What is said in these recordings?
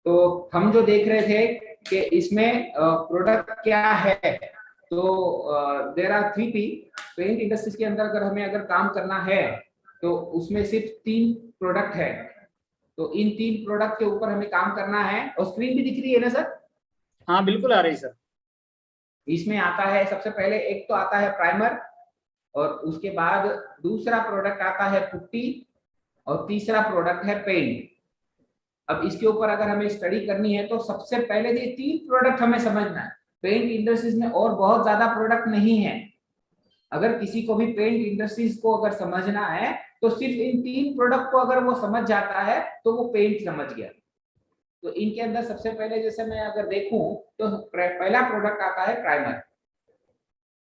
तो हम जो देख रहे थे कि इसमें प्रोडक्ट क्या है, तो there are 3P। Paint industries के अंदर अगर काम करना है तो उसमें सिर्फ 3 प्रोडक्ट है। तो इन 3 प्रोडक्ट के ऊपर हमें काम करना है। और स्क्रीन भी दिख रही है ना सर? हाँ बिल्कुल आ रही सर। इसमें आता है सबसे पहले, एक तो आता है प्राइमर, और उसके बाद दूसरा प्रोडक्ट आता है पुट्टी, और तीसरा प्रोडक्ट है पेंट। अब इसके ऊपर अगर हमें स्टडी करनी है तो सबसे पहले ये 3 प्रोडक्ट हमें समझना है। पेंट इंडस्ट्रीज में और बहुत ज्यादा प्रोडक्ट नहीं है। अगर किसी को भी पेंट इंडस्ट्रीज को अगर समझना है तो सिर्फ इन 3 प्रोडक्ट को अगर वो समझ जाता है तो वो पेंट समझ गया। तो इनके अंदर सबसे पहले जैसे मैं अगर देखूं तो पहला प्रोडक्ट आता है प्राइमर।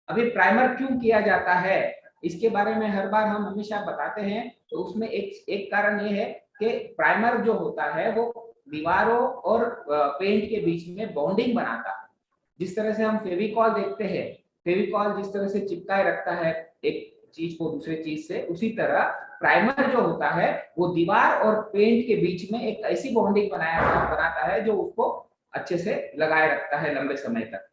अभी प्राइमर क्यों किया जाता है इसके बारे में हर बार हम हमेशा बताते हैं। तो उसमें एक कारण ये है कि प्राइमर जो होता है वो दीवारों और पेंट के बीच में बॉन्डिंग बनाता है। जिस तरह से हम फेविकॉल देखते हैं, फेविकॉल जिस तरह से चिपकाए रखता है एक चीज को दूसरे चीज से, उसी तरह प्राइमर जो होता है वो दीवार और पेंट के बीच में एक ऐसी बॉन्डिंग बनाता है जो उसको अच्छे से लगाए रखता है लंबे समय तक।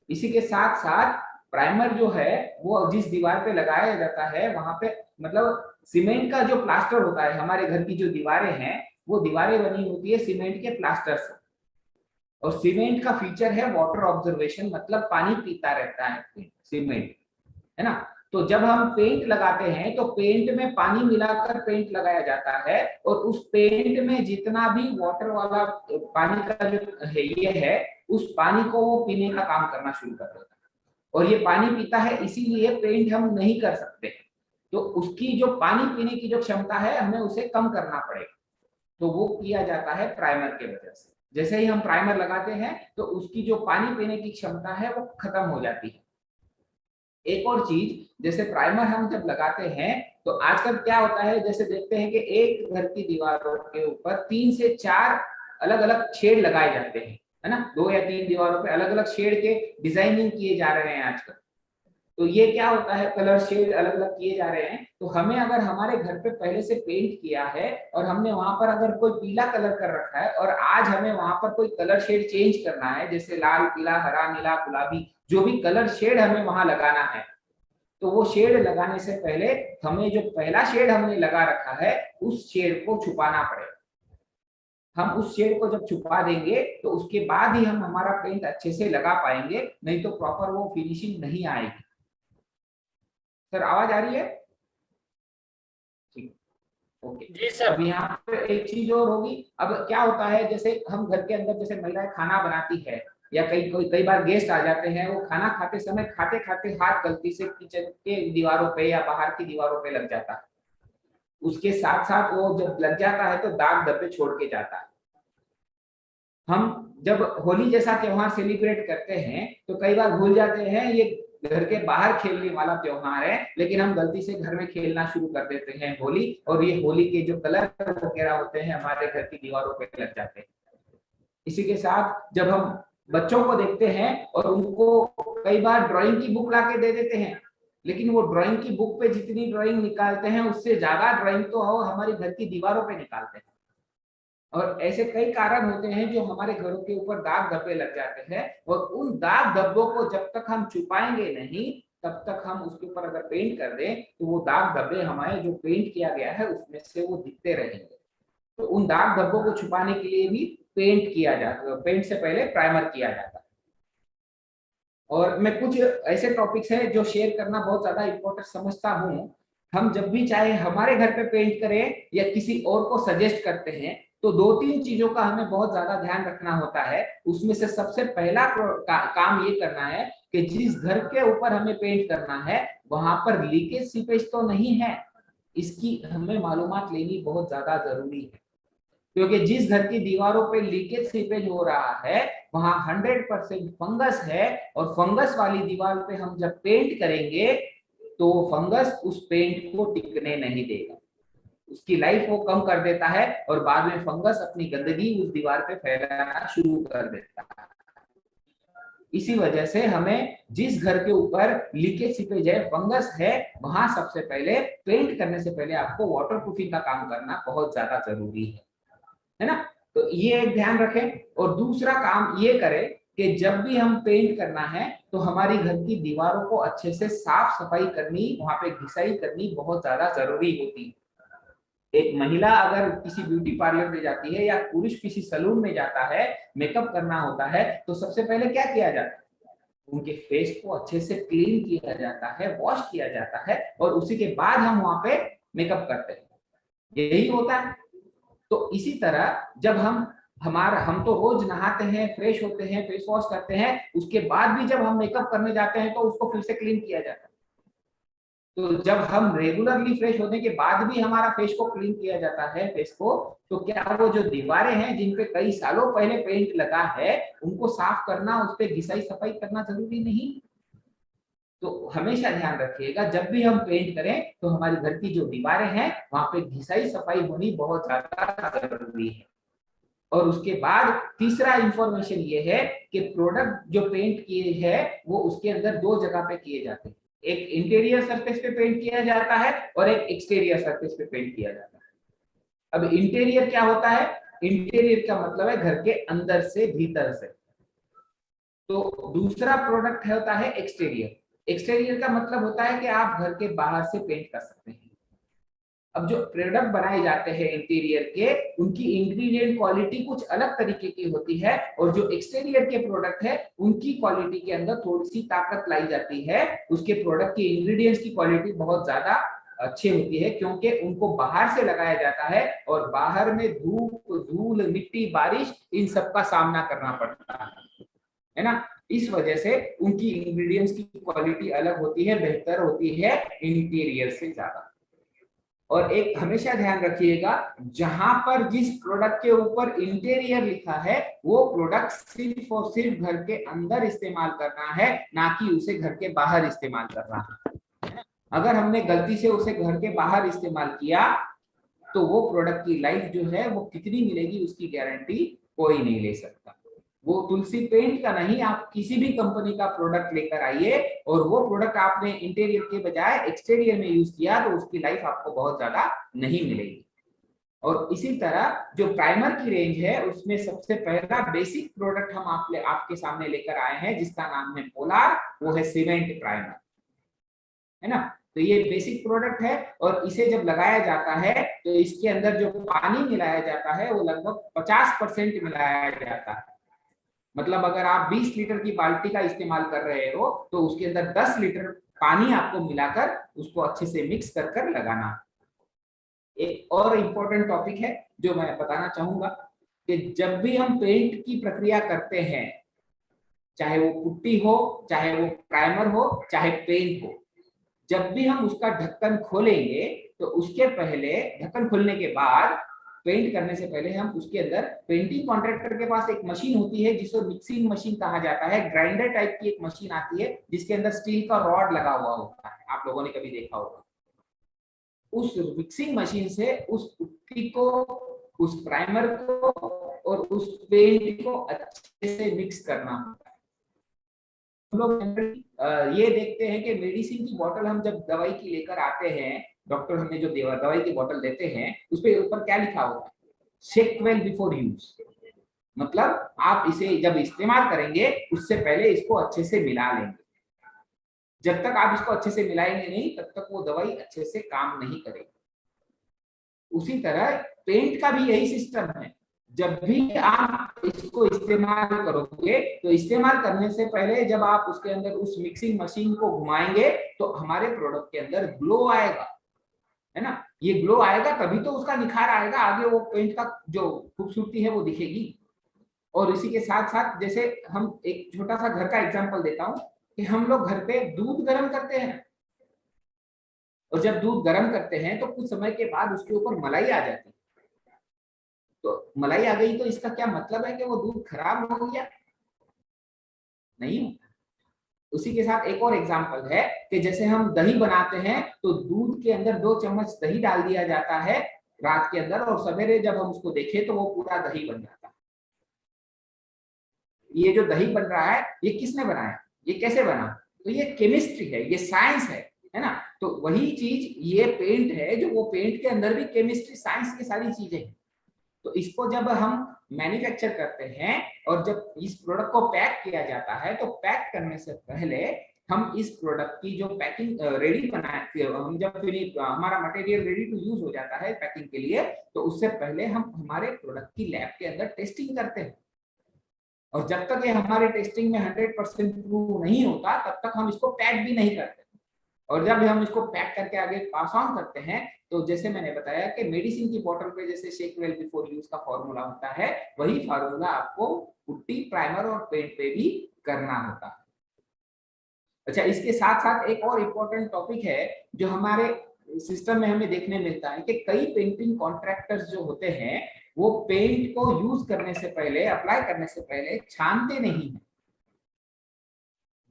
इसी के साथ साथ प्राइमर जो है वो जिस दीवार पे लगाया जाता है वहां पे, मतलब सीमेंट का जो प्लास्टर होता है, हमारे घर की जो दीवारें हैं वो दीवारें बनी होती है सीमेंट के प्लास्टर से। और सीमेंट का फीचर है वाटर ऑब्जर्वेशन, मतलब पानी पीता रहता है सीमेंट, है ना। तो जब हम पेंट लगाते हैं तो पेंट में पानी मिलाकर पेंट लगाया जाता है, और उस पेंट में जितना भी वाटर वाला पानी का जो है ये है, उस पानी को वो पीने का काम करना शुरू कर देता है। और ये पानी पीता है इसीलिए पेंट हम नहीं कर सकते। तो उसकी जो पानी पीने की जो क्षमता है हमें उसे कम करना पड़ेगा। तो वो किया जाता है प्राइमर के वजह से। जैसे ही हम प्राइमर लगाते हैं तो उसकी जो पानी पीने की क्षमता है वो खत्म हो जाती है। एक और चीज, जैसे प्राइमर हम जब लगाते हैं तो आजकल क्या होता है, जैसे देखते हैं कि एक घर की दीवारों के ऊपर 3 से 4 अलग अलग शेड लगाए जाते हैं, है ना। 2 या 3 दीवारों पे अलग अलग शेड के डिजाइनिंग किए जा रहे हैं आजकल। तो ये क्या होता है, कलर शेड अलग अलग किए जा रहे हैं। तो हमें अगर हमारे घर पे पहले से पेंट किया है और हमने वहां पर अगर कोई पीला कलर कर रखा है और आज हमें वहां पर कोई कलर शेड चेंज करना है, जैसे लाल, पीला, हरा, नीला, गुलाबी, जो भी कलर शेड हमें वहां लगाना है, तो वो शेड लगाने से पहले हमें जो पहला शेड हमने लगा रखा है उस शेड को छुपाना पड़ेगा। हम उस शेड को जब छुपा देंगे तो उसके बाद ही हम हमारा पेंट अच्छे से लगा पाएंगे, नहीं तो प्रॉपर वो फिनिशिंग नहीं आएगी। सर आवाज आ रही है? ठीक, ओके जी सर। अब यहाँ पे एक चीज और होगी। अब क्या होता है, जैसे हम घर के अंदर जैसे महिलाएं खाना बनाती है या कई बार गेस्ट आ जाते हैं, वो खाना खाते समय खाते खाते हाथ गलती से किचन के दीवारों पे या बाहर की दीवारों पे लग जाता है। उसके साथ साथ वो जब लग जाता है तो दाग धब्बे छोड़ के जाता है। हम जब होली जैसा त्योहार सेलिब्रेट करते हैं तो कई बार भूल जाते हैं ये घर के बाहर खेलने वाला त्योहार है, लेकिन हम गलती से घर में खेलना शुरू कर देते हैं होली, और ये होली के जो कलर वगैरह होते हैं हमारे घर की दीवारों पे लग जाते हैं। इसी के साथ जब हम बच्चों को देखते हैं और उनको कई बार ड्राइंग की बुक लाके दे देते हैं, लेकिन वो ड्राइंग की बुक पे जितनी ड्राइंग निकालते हैं उससे ज्यादा ड्राइंग तो हमारी घर की दीवारों पे निकालते हैं। और ऐसे कई कारण होते हैं जो हमारे घरों के ऊपर दाग धब्बे लग जाते हैं, और उन दाग धब्बों को जब तक हम छुपाएंगे नहीं तब तक हम उसके ऊपर अगर पेंट कर दें तो वो दाग धब्बे हमारे जो पेंट किया गया है उसमें से वो दिखते रहेंगे। तो उन दाग धब्बों को छुपाने के लिए भी पेंट किया जाता है, पेंट से पहले प्राइमर किया जाता है। और मैं कुछ ऐसे टॉपिक्स हैं जो शेयर करना बहुत ज्यादा इंपॉर्टेंट समझता हूँ। हम जब भी चाहे हमारे घर पे पेंट करें या किसी और को सजेस्ट करते हैं तो 2-3 चीजों का हमें बहुत ज्यादा ध्यान रखना होता है। उसमें से सबसे पहला काम ये करना है कि जिस घर के ऊपर हमें पेंट करना है वहां पर लीकेज सीपेज तो नहीं है, इसकी हमें मालूमात लेनी बहुत ज्यादा जरूरी है। क्योंकि जिस घर की दीवारों पे लीकेज सीपेज हो रहा है वहां 100% फंगस है, और फंगस वाली दीवार पे हम जब पेंट करेंगे तो फंगस उस पेंट को टिकने नहीं देगा, उसकी लाइफ वो कम कर देता है और बाद में फंगस अपनी गंदगी उस दीवार पे फैलाना शुरू कर देता है। इसी वजह से हमें जिस घर के ऊपर लीकेज सीपेज है, फंगस है, वहां सबसे पहले पेंट करने से पहले आपको वाटर प्रूफिंग का काम करना बहुत ज्यादा जरूरी है ना। तो ये एक ध्यान रखें। और दूसरा काम ये करें कि जब भी हम पेंट करना है तो हमारी घर की दीवारों को अच्छे से साफ सफाई करनी, वहां पे घिसाई करनी बहुत ज्यादा जरूरी होती है। एक महिला अगर किसी ब्यूटी पार्लर में जाती है या पुरुष किसी सैलून में जाता है, मेकअप करना होता है, तो सबसे पहले क्या किया जाता है? उनके फेस को अच्छे से क्लीन किया जाता है, वॉश किया जाता है, और उसी के बाद हम वहां पे मेकअप करते हैं। यही होता है। तो इसी तरह जब हम तो रोज नहाते हैं, फ्रेश होते हैं, फेस वॉश करते हैं, उसके बाद भी जब हम मेकअप करने जाते हैं तो उसको फिर से क्लीन किया जाता है। तो जब हम रेगुलरली फ्रेश होने के बाद भी हमारा फेस को क्लीन किया जाता है फेस को, तो क्या वो जो दीवारें हैं जिन पे कई सालों पहले पेंट लगा है, उनको साफ करना, उस पर घिसाई सफाई करना जरूरी नहीं? तो हमेशा ध्यान रखिएगा, जब भी हम पेंट करें तो हमारे घर की जो दीवारें हैं वहां पे घिसाई सफाई होनी बहुत ज्यादा जरूरी है। और उसके बाद तीसरा इंफॉर्मेशन ये है कि प्रोडक्ट जो पेंट किए हैं वो उसके अंदर दो जगह पे किए जाते हैं। एक इंटीरियर सरफेस पे पेंट किया जाता है और एक एक्सटीरियर सरफेस पे पेंट किया जाता है। अब इंटीरियर क्या होता है? इंटीरियर का मतलब है घर के अंदर से भीतर से। तो दूसरा प्रोडक्ट होता है एक्सटीरियर। एक्सटीरियर का मतलब होता है कि आप घर के बाहर से पेंट कर सकते हैं। अब जो प्रोडक्ट बनाए जाते हैं इंटीरियर के, उनकी इंग्रेडिएंट क्वालिटी कुछ अलग तरीके की होती है, और जो एक्सटीरियर के प्रोडक्ट है उनकी क्वालिटी के अंदर थोड़ी सी ताकत लाई जाती है। उसके प्रोडक्ट की इंग्रेडिएंट्स की क्वालिटी बहुत ज्यादा अच्छी होती है, क्योंकि उनको बाहर से लगाया जाता है और बाहर में धूप, धूल, मिट्टी, बारिश, इन सब का सामना करना पड़ता है ना। इस वजह से उनकी इंग्रेडिएंट्स की क्वालिटी अलग होती है, बेहतर होती है इंटीरियर से ज्यादा। और एक हमेशा ध्यान रखिएगा, जहां पर जिस प्रोडक्ट के ऊपर इंटीरियर लिखा है वो प्रोडक्ट सिर्फ और सिर्फ घर के अंदर इस्तेमाल करना है, ना कि उसे घर के बाहर इस्तेमाल करना है। अगर हमने गलती से उसे घर के बाहर इस्तेमाल किया तो वो प्रोडक्ट की लाइफ जो है वो कितनी मिलेगी उसकी गारंटी कोई नहीं ले सकता। वो तुलसी पेंट का नहीं, आप किसी भी कंपनी का प्रोडक्ट लेकर आइए और वो प्रोडक्ट आपने इंटीरियर के बजाय एक्सटीरियर में यूज किया तो उसकी लाइफ आपको बहुत ज्यादा नहीं मिलेगी। और इसी तरह जो प्राइमर की रेंज है उसमें सबसे पहला बेसिक प्रोडक्ट हम आपके सामने लेकर आए हैं जिसका नाम है पोलार, वो है सीमेंट प्राइमर, है ना। तो ये बेसिक प्रोडक्ट है और इसे जब लगाया जाता है तो इसके अंदर जो पानी मिलाया जाता है वो लगभग 50% मिलाया जाता है। मतलब अगर आप 20 लीटर की बाल्टी का इस्तेमाल कर रहे हो तो उसके अंदर 10 लीटर पानी आपको मिलाकर उसको अच्छे से मिक्स कर कर लगाना। एक और इम्पोर्टेंट टॉपिक है जो मैं बताना चाहूंगा कि जब भी हम पेंट की प्रक्रिया करते हैं, चाहे वो पुट्टी हो, चाहे वो प्राइमर हो, चाहे पेंट हो, जब भी हम उसका ढक्कन खोलेंगे तो उसके पहले, ढक्कन खोलने के बाद, पेंट करने से पहले हम उसके अंदर, पेंटिंग कॉन्ट्रैक्टर के पास एक मशीन होती है जिसको मिक्सिंग मशीन कहा जाता है, ग्राइंडर टाइप की एक मशीन आती है जिसके अंदर स्टील का रॉड लगा हुआ होता है, आप लोगों ने कभी देखा होगा। उस मिक्सिंग मशीन से उस पुट्टी को, उस प्राइमर को और उस पेंट को अच्छे से मिक्स करना होता है। हम लोग ये देखते हैं कि मेडिसिन की बोतल हम जब दवाई की लेकर आते हैं, डॉक्टर हमें जो दवाई की बोतल देते हैं उस पे ऊपर क्या लिखा होता है? Shake well before use. मतलब आप इसे जब इस्तेमाल करेंगे उससे पहले इसको अच्छे से मिला लेंगे। जब तक आप इसको अच्छे से मिलाएंगे नहीं तब तक वो दवाई अच्छे से काम नहीं करेगी। उसी तरह पेंट का भी यही सिस्टम है, जब भी आप इसको इस्तेमाल करोगे तो इस्तेमाल करने से पहले जब आप उसके अंदर उस मिक्सिंग मशीन को घुमाएंगे तो हमारे प्रोडक्ट के अंदर ग्लो आएगा, है ना। ये ग्लो आएगा तभी तो उसका निखार आएगा, आगे वो पेंट का जो खूबसूरती है वो दिखेगी। और इसी के साथ साथ जैसे हम एक छोटा सा घर का एग्जांपल देता हूँ कि हम लोग घर पे दूध गर्म करते हैं, और जब दूध गर्म करते हैं तो कुछ समय के बाद उसके ऊपर मलाई आ जाती है। तो मलाई आ गई तो इसका क्या मतलब है कि वो दूध खराब हो गया? नहीं होता। उसी के साथ एक और एग्जांपल है कि जैसे हम दही बनाते हैं तो दूध के अंदर 2 चम्मच दही डाल दिया जाता है रात के अंदर, और सवेरे जब हम उसको देखें तो वो पूरा दही बन जाता है। ये जो दही बन रहा है ये किसने बनाया, ये कैसे बना? तो ये केमिस्ट्री है, ये साइंस है ना। तो वही चीज ये पेंट है, जो वो पेंट के अंदर भी केमिस्ट्री, साइंस की सारी चीजें हैं। तो इसको जब हम मैन्युफैक्चर करते हैं और जब इस प्रोडक्ट को पैक किया जाता है, तो पैक करने से पहले हम इस प्रोडक्ट की जो पैकिंग रेडी बनाए, हम जब हमारा मटेरियल रेडी टू यूज हो जाता है पैकिंग के लिए, तो उससे पहले हम हमारे प्रोडक्ट की लैब के अंदर टेस्टिंग करते हैं। और जब तक ये हमारे टेस्टिंग में 100% प्रूव नहीं होता, तब तक हम इसको पैक भी नहीं करते। और जब हम इसको पैक करके आगे पास ऑन करते हैं, तो जैसे मैंने बताया कि मेडिसिन की बोतल पे जैसे शेक वेल बिफोर यूज का फॉर्मूला होता है, वही फॉर्मूला आपको पुट्टी, प्राइमर और पेंट पे भी करना होता है। अच्छा, इसके साथ साथ एक और इम्पोर्टेंट टॉपिक है जो हमारे सिस्टम में हमें देखने मिलता है कि कई पेंटिंग कॉन्ट्रैक्टर्स जो होते हैं, वो पेंट को यूज करने से पहले, अप्लाई करने से पहले छानते नहीं है।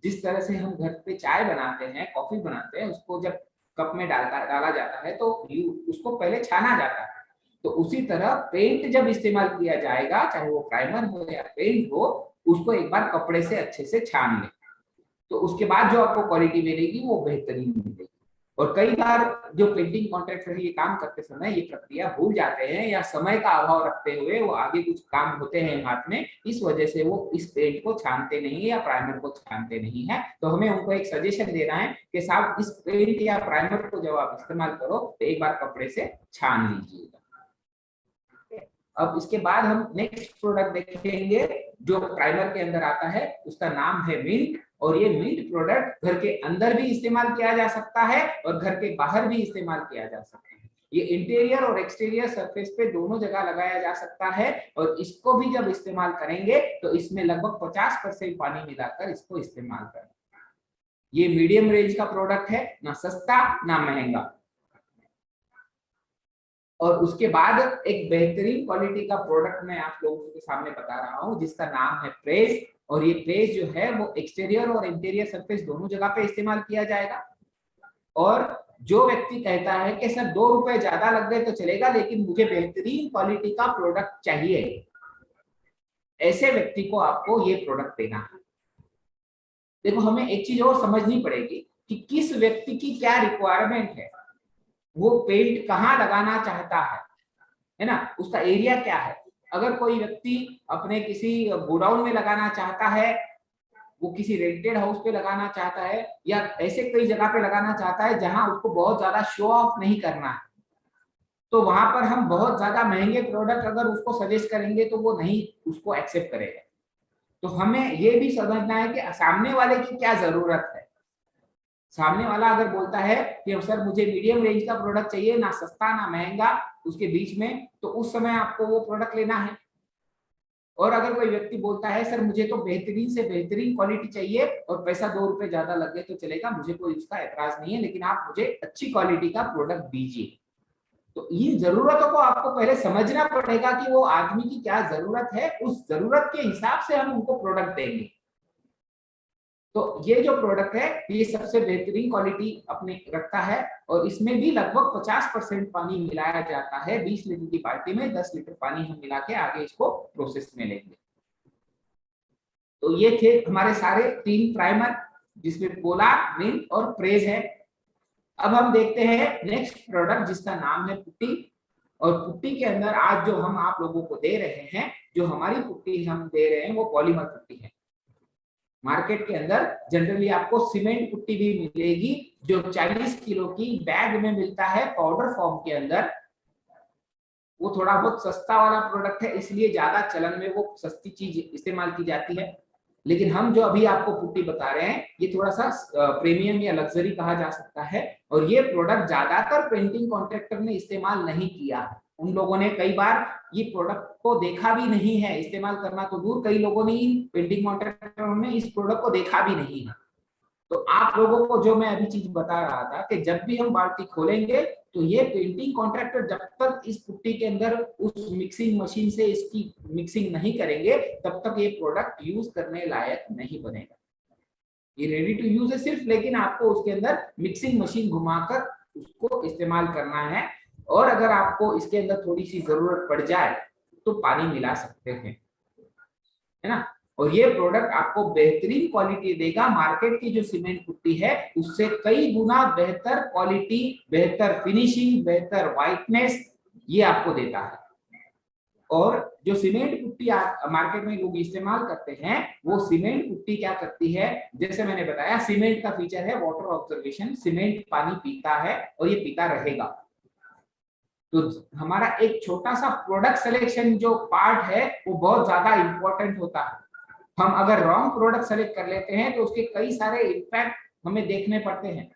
जिस तरह से हम घर पे चाय बनाते हैं, कॉफी बनाते हैं, उसको जब कप में डाला जाता है तो उसको पहले छाना जाता है। तो उसी तरह पेंट जब इस्तेमाल किया जाएगा, चाहे वो प्राइमर हो या पेंट हो, उसको एक बार कपड़े से अच्छे से छान लें, तो उसके बाद जो आपको क्वालिटी मिलेगी वो बेहतरीन मिलेगी। और कई बार जो पेंटिंग कॉन्ट्रैक्टर ये काम करते समय ये प्रक्रिया भूल जाते हैं, या समय का अभाव रखते हुए वो आगे कुछ काम होते हैं हाथ में, इस वजह से वो इस पेंट को छानते नहीं या प्राइमर को छानते नहीं है। तो हमें उनको एक सजेशन देना है कि साहब, इस पेंट या प्राइमर को जब आप इस्तेमाल करो तो एक बार कपड़े से छान लीजिएगा। अब इसके बाद हम नेक्स्ट प्रोडक्ट देखेंगे जो प्राइमर के अंदर आता है, उसका नाम है मिंट। और ये मिंट प्रोडक्ट घर के अंदर भी इस्तेमाल किया जा सकता है और घर के बाहर भी इस्तेमाल किया जा सकता है। ये इंटीरियर और एक्सटीरियर सरफेस पे दोनों जगह लगाया जा सकता है। और इसको भी जब इस्तेमाल करेंगे तो इसमें लगभग 50% पानी मिलाकर इसको इस्तेमाल करें। ये मीडियम रेंज का प्रोडक्ट है, ना सस्ता ना महंगा। और उसके बाद एक बेहतरीन क्वालिटी का प्रोडक्ट मैं आप लोगों के सामने बता रहा हूं, जिसका नाम है प्रेस। और ये प्रेस जो है वो एक्सटीरियर और इंटीरियर सरफेस दोनों जगह पे इस्तेमाल किया जाएगा। और जो व्यक्ति कहता है कि सर 2 रुपए ज्यादा लग गए तो चलेगा, लेकिन मुझे बेहतरीन क्वालिटी का प्रोडक्ट चाहिए, ऐसे व्यक्ति को आपको ये प्रोडक्ट देना है। देखो, हमें एक चीज और समझनी पड़ेगी कि किस व्यक्ति की क्या रिक्वायरमेंट है, वो पेंट कहाँ लगाना चाहता है ना, उसका एरिया क्या है। अगर कोई व्यक्ति अपने किसी गोडाउन में लगाना चाहता है, वो किसी रेंटेड हाउस पे लगाना चाहता है, या ऐसे कई जगह पे लगाना चाहता है जहां उसको बहुत ज्यादा शो ऑफ नहीं करना है, तो वहां पर हम बहुत ज्यादा महंगे प्रोडक्ट अगर उसको सजेस्ट करेंगे तो वो नहीं उसको एक्सेप्ट करेगा। तो हमें ये भी समझना है कि सामने वाले की क्या जरूरत है। सामने वाला अगर बोलता है कि सर मुझे मीडियम रेंज का प्रोडक्ट चाहिए, ना सस्ता ना महंगा, उसके बीच में, तो उस समय आपको वो प्रोडक्ट लेना है। और अगर कोई व्यक्ति बोलता है सर मुझे तो बेहतरीन से बेहतरीन क्वालिटी चाहिए और पैसा 2 रुपए ज्यादा लग गए तो चलेगा, मुझे कोई उसका एतराज नहीं है, लेकिन आप मुझे अच्छी क्वालिटी का प्रोडक्ट दीजिए। तो इन जरूरतों को आपको पहले समझना पड़ेगा कि वो आदमी की क्या जरूरत है, उस जरूरत के हिसाब से हम उनको प्रोडक्ट देंगे। तो ये जो प्रोडक्ट है ये सबसे बेहतरीन क्वालिटी अपने रखता है, और इसमें भी लगभग 50% पानी मिलाया जाता है। 20 लीटर की बाल्टी में 10 लीटर पानी हम मिला के आगे इसको प्रोसेस में लेंगे। तो ये थे हमारे सारे 3 प्राइमर, जिसमें पोलार, मिंट और प्रेस है। अब हम देखते हैं नेक्स्ट प्रोडक्ट, जिसका नाम है पुट्टी। और पुट्टी के अंदर आज जो हम आप लोगों को दे रहे हैं, जो हमारी पुट्टी हम दे रहे हैं वो पॉलीमर पुट्टी है। मार्केट के अंदर जनरली आपको सीमेंट पुट्टी भी मिलेगी, जो 40 किलो की बैग में मिलता है पाउडर फॉर्म के अंदर। वो थोड़ा बहुत सस्ता वाला प्रोडक्ट है, इसलिए ज्यादा चलन में वो सस्ती चीज इस्तेमाल की जाती है। लेकिन हम जो अभी आपको पुट्टी बता रहे हैं ये थोड़ा सा प्रीमियम या लग्जरी कहा जा सकता है। और ये प्रोडक्ट ज्यादातर पेंटिंग कॉन्ट्रैक्टर ने इस्तेमाल नहीं किया है। उन लोगों ने कई बार ये प्रोडक्ट को देखा भी नहीं है, इस्तेमाल करना तो दूर, कई लोगों ने पेंटिंग कॉन्ट्रैक्टरों ने इस प्रोडक्ट को देखा भी नहीं है। तो आप लोगों को जो मैं अभी चीज बता रहा था कि जब भी हम बाल्टी खोलेंगे तो ये पेंटिंग कॉन्ट्रैक्टर जब तक इस पुट्टी के अंदर उस मिक्सिंग मशीन से इसकी मिक्सिंग नहीं करेंगे, तब तक ये प्रोडक्ट यूज करने लायक नहीं बनेगा। ये रेडी टू यूज है सिर्फ, लेकिन आपको उसके अंदर मिक्सिंग मशीन घुमाकर उसको इस्तेमाल करना है। और अगर आपको इसके अंदर थोड़ी सी जरूरत पड़ जाए तो पानी मिला सकते हैं, है ना। और ये प्रोडक्ट आपको बेहतरीन क्वालिटी देगा। मार्केट की जो सीमेंट पुट्टी है उससे कई गुना बेहतर क्वालिटी, बेहतर फिनिशिंग, बेहतर व्हाइटनेस ये आपको देता है। और जो सीमेंट पुट्टी मार्केट में लोग इस्तेमाल करते हैं, वो सीमेंट पुट्टी क्या करती है, जैसे मैंने बताया सीमेंट का फीचर है वाटर ऑब्जर्वेशन, सीमेंट पानी पीता है और ये पीता रहेगा। तो हमारा एक छोटा सा प्रोडक्ट सिलेक्शन जो पार्ट है वो बहुत ज्यादा इंपॉर्टेंट होता है। हम अगर रॉन्ग प्रोडक्ट सेलेक्ट कर लेते हैं तो उसके कई सारे इम्पैक्ट हमें देखने पड़ते हैं।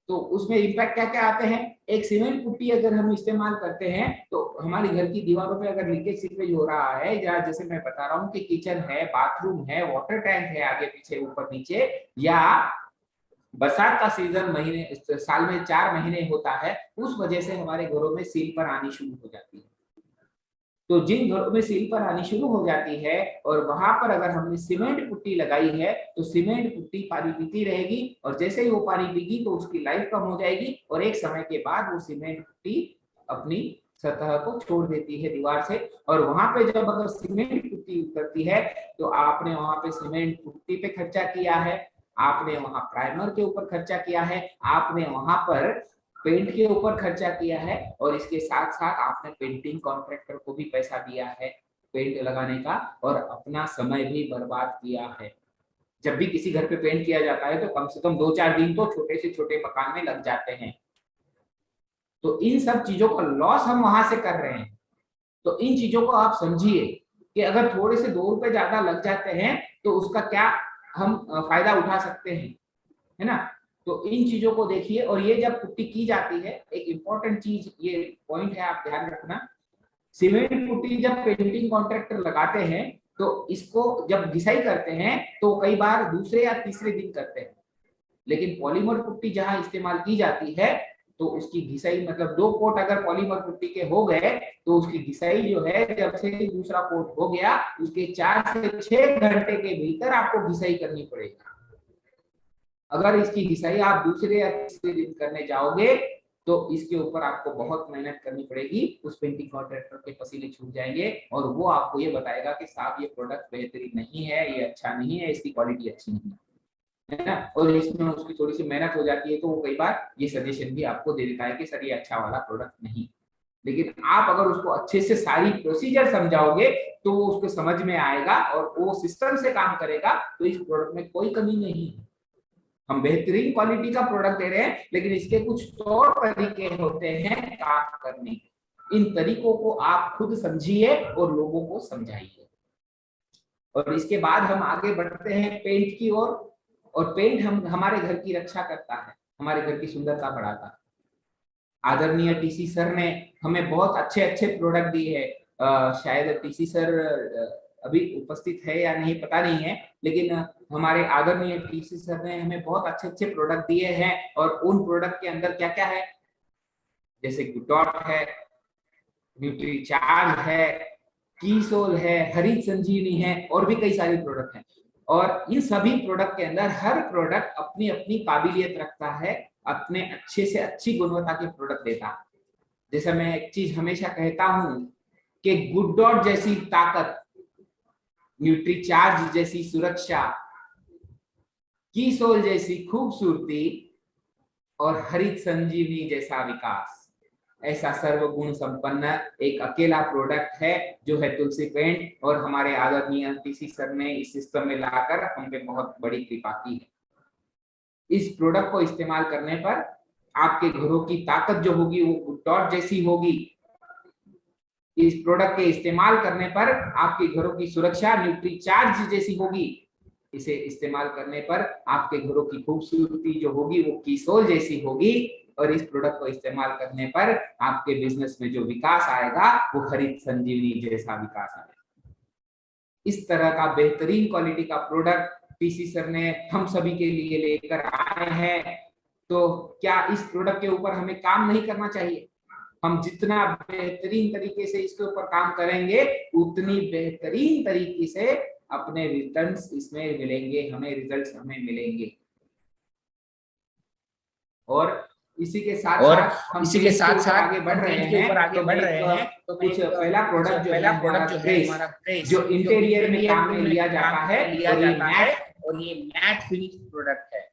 तो उसमें इम्पैक्ट क्या क्या आते हैं, एक सीमेंट पुट्टी अगर हम इस्तेमाल करते हैं तो हमारी घर की दीवारों पे अगर लीकेज सीवेज हो रहा है, या जैसे मैं बता रहा हूँ कि किचन है, बाथरूम है, वाटर टैंक है, आगे पीछे ऊपर नीचे, या बरसात का सीजन महीने साल में 4 महीने होता है, उस वजह से हमारे घरों में सील पर आनी शुरू हो जाती है। तो जिन घरों में सील पर आनी शुरू हो जाती है और वहां पर अगर हमने सीमेंट पुट्टी लगाई है तो सीमेंट पुट्टी पानी पीती रहेगी, और जैसे ही वो पानी पीगी तो उसकी लाइफ कम हो जाएगी और एक समय के बाद वो सीमेंट पुट्टी अपनी सतह को छोड़ देती है दीवार से। और वहां पे जब अगर सीमेंट पुट्टी उतरती है तो आपने वहां पे सीमेंट पुट्टी पे खर्चा किया है, आपने वहां प्राइमर के ऊपर खर्चा किया है, आपने वहां पर पेंट के ऊपर खर्चा किया है, और इसके साथ साथ आपने पेंटिंग कॉन्ट्रैक्टर को भी पैसा दिया है पेंट लगाने का, और अपना समय भी बर्बाद किया है। जब भी किसी घर पे पेंट किया जाता है तो कम से कम 2-4 दिन तो छोटे से छोटे मकान में लग जाते हैं। तो इन सब चीजों का लॉस हम वहां से कर रहे हैं। तो इन चीजों को आप समझिए कि अगर थोड़े से 2 रुपए ज्यादा लग जाते हैं तो उसका क्या हम फायदा उठा सकते हैं, है ना। तो इन चीजों को देखिए। और ये जब पुट्टी की जाती है, एक इंपॉर्टेंट चीज ये पॉइंट है, आप ध्यान रखना, सीमेंट पुट्टी जब पेंटिंग कॉन्ट्रैक्टर लगाते हैं तो इसको जब घिसाई करते हैं तो कई बार दूसरे या तीसरे दिन करते हैं, लेकिन पॉलीमर पुट्टी जहां इस्तेमाल की जाती है तो उसकी घिसाई मतलब 2 कोट अगर पॉलीमर पुट्टी के हो गए तो उसकी घिसाई जो है, जब से दूसरा कोट हो गया उसके 4 से 6 घंटे के भीतर आपको घिसाई करनी पड़ेगी। अगर इसकी घिसाई आप दूसरे या तीसरे दिन करने जाओगे तो इसके ऊपर आपको बहुत मेहनत करनी पड़ेगी, उस पेंटिंग कॉन्ट्रैक्टर के पसीने छूट जाएंगे और वो आपको ये बताएगा कि साहब ये प्रोडक्ट बेहतरीन नहीं है, ये अच्छा नहीं है, इसकी क्वालिटी अच्छी नहीं है ना। और इसमें उसकी थोड़ी सी मेहनत हो जाती है तो वो कई बार ये सजेशन भी आपको दे देता है कि सर ये अच्छा वाला प्रोडक्ट नहीं। लेकिन आप अगर उसको अच्छे से सारी प्रोसीजर समझाओगे तो वो उसको समझ में आएगा और वो सिस्टम से काम करेगा, तो इस प्रोडक्ट में कोई कमी नहीं है। हम बेहतरीन क्वालिटी का प्रोडक्ट दे रहे हैं, लेकिन इसके कुछ तौर तरीके होते हैं काम करने के। इन तरीकों को आप खुद समझिए और लोगों को समझाइए। और इसके बाद हम आगे बढ़ते हैं पेंट की ओर। और पेंट हम हमारे घर की रक्षा करता है, हमारे घर की सुंदरता बढ़ाता है। आदरणीय टीसी सर ने हमें बहुत अच्छे अच्छे प्रोडक्ट दिए हैं। शायद टीसी सर अभी उपस्थित है या नहीं पता नहीं है, लेकिन हमारे आदरणीय टीसी सर ने हमें बहुत अच्छे अच्छे प्रोडक्ट दिए हैं। और उन प्रोडक्ट के अंदर क्या क्या है, जैसे गुडडॉट है, न्यूट्रीचार्ज है, कीसोल है, हरित संजीवनी है, और भी कई सारे प्रोडक्ट हैं। और इन सभी प्रोडक्ट के अंदर हर प्रोडक्ट अपनी अपनी काबिलियत रखता है, अपने अच्छे से अच्छी गुणवत्ता के प्रोडक्ट देता है। जैसे मैं एक चीज हमेशा कहता हूं कि गुडडॉट जैसी ताकत, न्यूट्रीचार्ज जैसी सुरक्षा, कीसोल जैसी खूबसूरती और हरित संजीवनी जैसा विकास, ऐसा सर्वगुण संपन्न एक अकेला प्रोडक्ट है जो है तुलसी पेंट। और हमारे आदरणीय टीसी सर ने इस सिस्टम में लाकर हम पे बहुत बड़ी कृपा की है। इस प्रोडक्ट को इस्तेमाल करने पर आपके घरों की ताकत जो होगी वो गुडडॉट जैसी होगी। इस प्रोडक्ट के इस्तेमाल करने पर आपके घरों की सुरक्षा न्यूट्रीचार्ज जैसी होगी। इसे इस्तेमाल करने पर आपके घरों की खूबसूरती जो होगी वो कीसोल जैसी होगी। और इस प्रोडक्ट को इस्तेमाल करने पर आपके बिजनेस में जो विकास आएगा वो हरित संजीवनी जैसा विकास आएगा। इस तरह का बेहतरीन क्वालिटी का प्रोडक्ट टीसी सर ने हम सभी के लिए लेकर आए हैं। तो क्या इस प्रोडक्ट के ऊपर हमें काम नहीं करना चाहिए? हम जितना बेहतरीन तरीके से इसके ऊपर काम करेंगे उतनी बेहतरीन तरीके से अपने रिटर्न्स इसमें मिलेंगे, हमें रिजल्ट्स हमें मिलेंगे। और इसी के साथ साथ आगे बढ़ रहे हैं। तो कुछ पहला प्रोडक्ट जो है हमारा प्रेस, जो इंटीरियर में काम में लिया जाता है, और ये मैट फिनिश प्रोडक्ट है।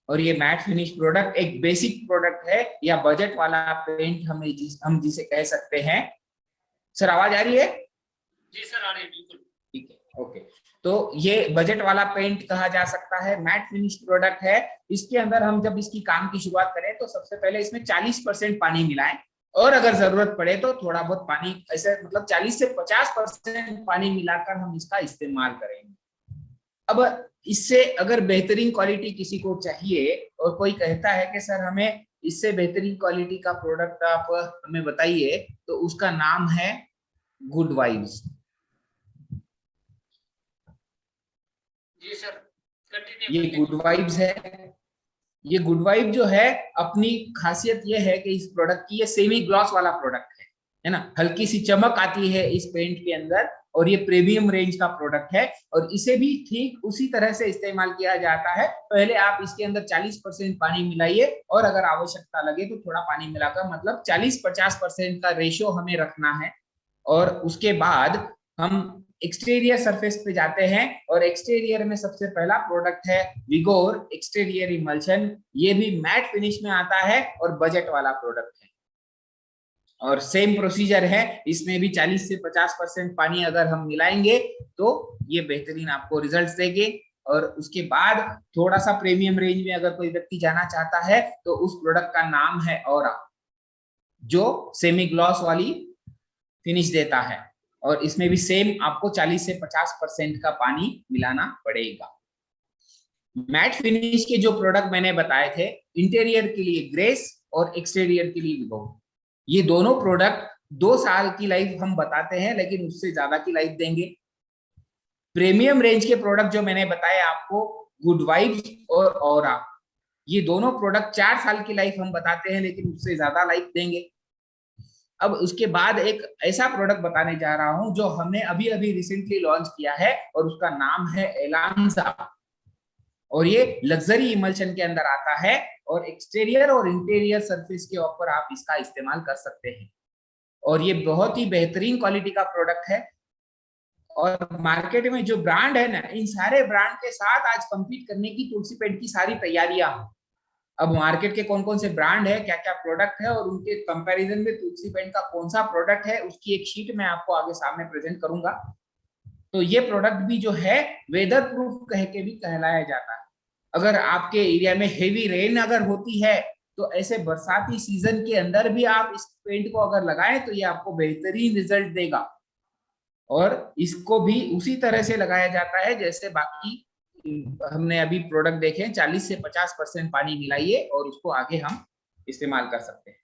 और ये मैट फिनिश प्रोडक्ट एक बेसिक प्रोडक्ट है या बजट वाला पेंट हम जिसे कह सकते हैं। सर आवाज आ रही है? जी सर आ रही है, बिल्कुल ठीक है, ओके। तो ये बजट वाला पेंट कहा जा सकता है, मैट फिनिश प्रोडक्ट है। इसके अंदर हम जब इसकी काम की शुरुआत करें तो सबसे पहले इसमें 40% पानी मिलाएं, और अगर जरूरत पड़े तो थोड़ा बहुत पानी, ऐसे मतलब 40 से 50% पानी मिलाकर हम इसका इस्तेमाल करेंगे। अब इससे अगर बेहतरीन क्वालिटी किसी को चाहिए और कोई कहता है कि सर हमें इससे बेहतरीन क्वालिटी का प्रोडक्ट आप हमें बताइए, तो उसका नाम है गुड वाइब्स। जी सर कंटिन्यू ये गुड वाइब्स है। ये गुड वाइब जो है, अपनी खासियत ये है कि इस प्रोडक्ट की ये सेमी ग्लॉस वाला प्रोडक्ट है ना, हल्की सी चमक आती है इस पेंट के अंदर, और ये प्रीमियम रेंज का प्रोडक्ट है। और इसे भी ठीक उसी तरह से इस्तेमाल किया जाता है। पहले आप इसके अंदर 40% पानी मिलाइए, और अगर आवश्यकता लगे तो थोड़ा पानी मिलाकर, मतलब 40-50% का रेशियो हमें रखना है। और उसके बाद हम एक्सटीरियर सरफेस पे जाते हैं, और एक्सटीरियर में सबसे पहला प्रोडक्ट है विगोर एक्सटीरियर इमल्शन। ये भी मैट फिनिश में आता है और बजट वाला प्रोडक्ट है, और सेम प्रोसीजर है। इसमें भी 40 से 50% पानी अगर हम मिलाएंगे तो ये बेहतरीन आपको रिजल्ट्स देंगे। और उसके बाद थोड़ा सा प्रीमियम रेंज में अगर कोई व्यक्ति जाना चाहता है तो उस प्रोडक्ट का नाम है ऑरा, जो सेमी ग्लॉस वाली फिनिश देता है। और इसमें भी सेम आपको 40 से 50% का पानी मिलाना पड़ेगा। मैट फिनिश के जो प्रोडक्ट मैंने बताए थे, इंटीरियर के लिए ग्रेस और एक्सटीरियर के लिए विगो, ये दोनों प्रोडक्ट 2 साल की लाइफ हम बताते हैं, लेकिन उससे ज्यादा की लाइफ देंगे। प्रीमियम रेंज के प्रोडक्ट जो मैंने बताए आपको, गुड वाइब्स और ऑरा, ये दोनों प्रोडक्ट 4 साल की लाइफ हम बताते हैं, लेकिन उससे ज्यादा लाइफ देंगे। अब उसके बाद एक ऐसा प्रोडक्ट बताने जा रहा हूं जो हमने अभी अभी रिसेंटली लॉन्च किया है, और उसका नाम है एलांजा। और ये लग्जरी इमल्शन के अंदर आता है, और एक्सटीरियर और इंटीरियर सरफेस के ऊपर आप इसका इस्तेमाल कर सकते हैं। और ये बहुत ही बेहतरीन क्वालिटी का प्रोडक्ट है। और मार्केट में जो ब्रांड है ना, इन सारे ब्रांड के साथ आज कंपीट करने की तुलसी पेंट की सारी तैयारियां। अब मार्केट के कौन कौन से ब्रांड है, क्या क्या प्रोडक्ट है, और उनके कंपैरिजन में तुलसी पेंट का कौन सा प्रोडक्ट है, उसकी एक शीट मैं आपको आगे सामने प्रेजेंट करूंगा। तो ये प्रोडक्ट भी जो है वेदर प्रूफ कह के भी कहलाया जाता है। अगर आपके एरिया में हेवी रेन अगर होती है, तो ऐसे बरसाती सीजन के अंदर भी आप इस पेंट को अगर लगाएं तो ये आपको बेहतरीन रिजल्ट देगा। और इसको भी उसी तरह से लगाया जाता है जैसे बाकी हमने अभी प्रोडक्ट देखे, 40 से 50% पानी मिलाइए और उसको आगे हम इस्तेमाल कर सकते हैं।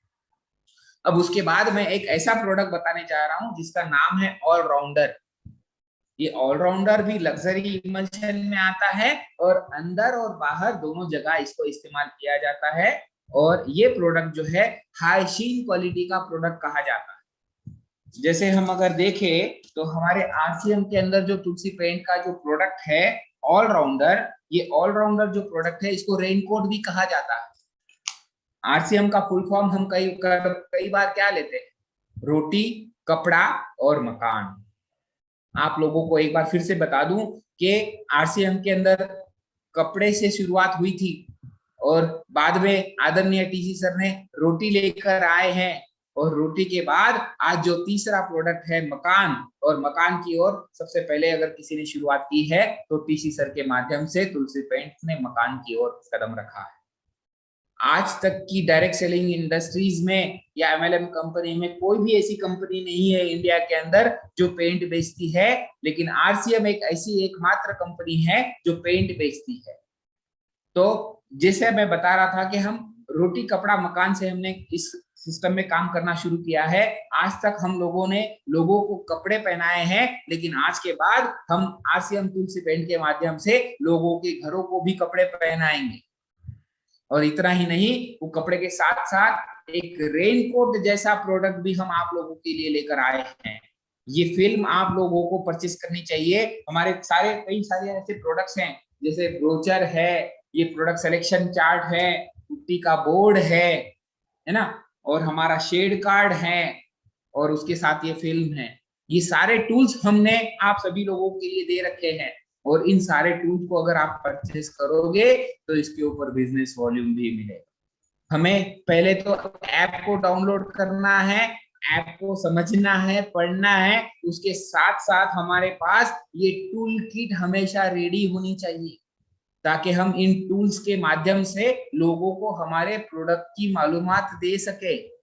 अब उसके बाद मैं एक ऐसा प्रोडक्ट बताने जा रहा हूं जिसका नाम है ऑलराउंडर। ये ऑलराउंडर भी लग्जरी इमल्शन में आता है, और अंदर और बाहर दोनों जगह इसको इस्तेमाल किया जाता है। और ये प्रोडक्ट जो है हाईशीन क्वालिटी का प्रोडक्ट कहा जाता है। जैसे हम अगर देखें तो हमारे आरसीएम के अंदर जो तुलसी पेंट का जो प्रोडक्ट है ऑलराउंडर, ये ऑलराउंडर जो प्रोडक्ट है इसको रेनकोट भी कहा जाता है। आरसीएम का फुल फॉर्म हम कई बार क्या लेते हैं, रोटी, कपड़ा और मकान। आप लोगों को एक बार फिर से बता दूं कि आरसीएम के अंदर कपड़े से शुरुआत हुई थी, और बाद में आदरणीय टीसी सर ने रोटी लेकर आए हैं, और रोटी के बाद आज जो तीसरा प्रोडक्ट है मकान, और मकान की ओर सबसे पहले अगर किसी ने शुरुआत की है तो टीसी सर के माध्यम से तुलसी पेंट ने मकान की ओर कदम रखा है। आज तक की डायरेक्ट सेलिंग इंडस्ट्रीज में या एमएलएम कंपनी में कोई भी ऐसी कंपनी नहीं है इंडिया के अंदर जो पेंट बेचती है, लेकिन आरसीएम एक ऐसी एकमात्र कंपनी है जो पेंट बेचती है। तो जैसे मैं बता रहा था कि हम रोटी, कपड़ा, मकान से हमने इस सिस्टम में काम करना शुरू किया है। आज तक हम लोगों ने लोगों को कपड़े पहनाए हैं, लेकिन आज के बाद हम आरसीएम तुलसी पेंट के माध्यम से लोगों के घरों को भी कपड़े पहनाएंगे। और इतना ही नहीं, वो कपड़े के साथ साथ एक रेनकोट जैसा प्रोडक्ट भी हम आप लोगों के लिए लेकर आए हैं। ये फिल्म आप लोगों को परचेस करनी चाहिए। हमारे कई सारे ऐसे प्रोडक्ट्स हैं, जैसे ब्रोचर है, ये प्रोडक्ट सिलेक्शन चार्ट है, पुट्टी का बोर्ड है ना, और हमारा शेड कार्ड है, और उसके साथ ये फिल्म है। ये सारे टूल्स हमने आप सभी लोगों के लिए दे रखे हैं, और इन सारे टूल्स को अगर आप परचेस करोगे तो इसके ऊपर बिजनेस वॉल्यूम भी मिलेगा। हमें पहले तो ऐप को डाउनलोड करना है। ऐप को समझना है, पढ़ना है, उसके साथ साथ हमारे पास ये टूल किट हमेशा रेडी होनी चाहिए, ताकि हम इन टूल्स के माध्यम से लोगों को हमारे प्रोडक्ट की मालूमात दे सके।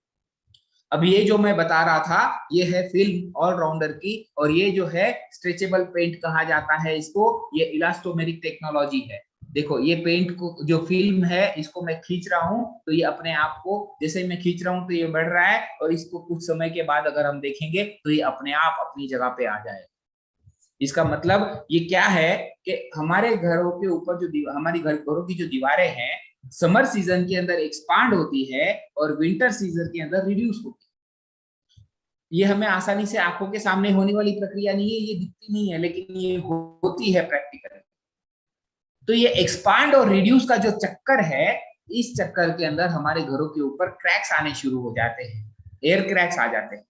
अब ये जो मैं बता रहा था ये है फिल्म ऑलराउंडर की, और ये जो है स्ट्रेचेबल पेंट कहा जाता है इसको, ये इलास्टोमेरिक टेक्नोलॉजी है। देखो ये पेंट को जो फिल्म है इसको मैं खींच रहा हूं तो ये अपने आप को, जैसे मैं खींच रहा हूं तो ये बढ़ रहा है, और इसको कुछ समय के बाद अगर हम देखेंगे तो ये अपने आप अपनी जगह पे आ जाएगा। इसका मतलब ये क्या है कि हमारे घरों के ऊपर जो हमारी घरों की जो दीवारें हैं समर सीजन के अंदर एक्सपांड होती है और विंटर सीजन के अंदर रिड्यूस होती है। ये हमें आसानी से आंखों के सामने होने वाली प्रक्रिया नहीं है, ये दिखती नहीं है, लेकिन ये होती है प्रैक्टिकली। तो ये एक्सपांड और रिड्यूस का जो चक्कर है, इस चक्कर के अंदर हमारे घरों के ऊपर क्रैक्स आने शुरू हो जाते हैं, एयर क्रैक्स आ जाते हैं।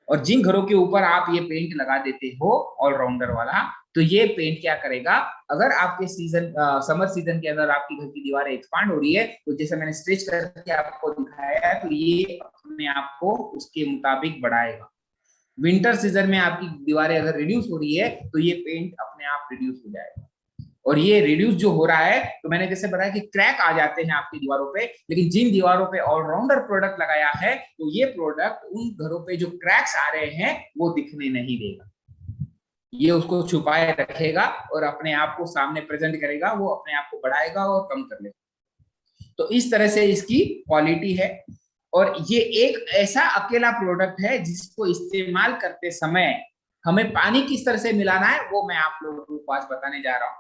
और जिन घरों के ऊपर आप ये पेंट लगा देते हो ऑलराउंडर वाला, तो ये पेंट क्या करेगा, अगर आपके समर सीजन के अंदर आपकी घर की दीवारें एक्सपांड हो रही है, तो जैसे मैंने स्ट्रेच करके आपको दिखाया है, तो ये अपने आप को उसके मुताबिक बढ़ाएगा। विंटर सीजन में आपकी दीवारें अगर रिड्यूस हो रही है तो ये पेंट अपने आप रिड्यूस हो जाएगा। और ये रिड्यूस जो हो रहा है, तो मैंने जैसे बताया कि क्रैक आ जाते हैं आपकी दीवारों पे, लेकिन जिन दीवारों पे ऑलराउंडर प्रोडक्ट लगाया है, तो ये प्रोडक्ट उन घरों पे जो क्रैक्स आ रहे हैं वो दिखने नहीं देगा, ये उसको छुपाए रखेगा और अपने आप को सामने प्रेजेंट करेगा, वो अपने आप को बढ़ाएगा और कम कर लेगा। तो इस तरह से इसकी क्वालिटी है। और ये एक ऐसा अकेला प्रोडक्ट है जिसको इस्तेमाल करते समय हमें पानी किस तरह से मिलाना है वो मैं आप लोगों को आज बताने जा रहा हूँ।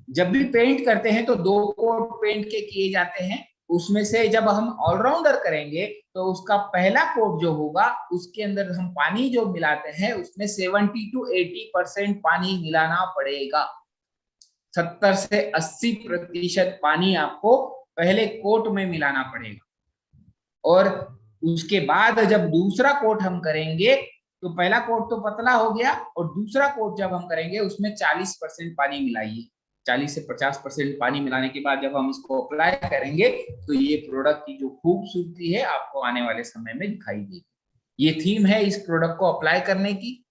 जब भी पेंट करते हैं तो 2 कोट पेंट के किए जाते हैं, उसमें से जब हम ऑलराउंडर करेंगे तो उसका पहला कोट जो होगा उसके अंदर हम पानी जो मिलाते हैं उसमें 70 to 80% पानी मिलाना पड़ेगा। 70 से 80% पानी आपको पहले कोट में मिलाना पड़ेगा। और उसके बाद जब दूसरा कोट हम करेंगे तो पहला कोट तो पतला हो गया, और दूसरा कोट जब हम करेंगे उसमें 40% पानी मिलाइए। 40 से 50% पानी मिलाने के बाद जब हम इसको अप्लाई करेंगे तो ये प्रोडक्ट की जो खूबसूरती है आपको आने वाले समय में दिखाई देगी। ये थीम है इस प्रोडक्ट को अप्लाई करने की।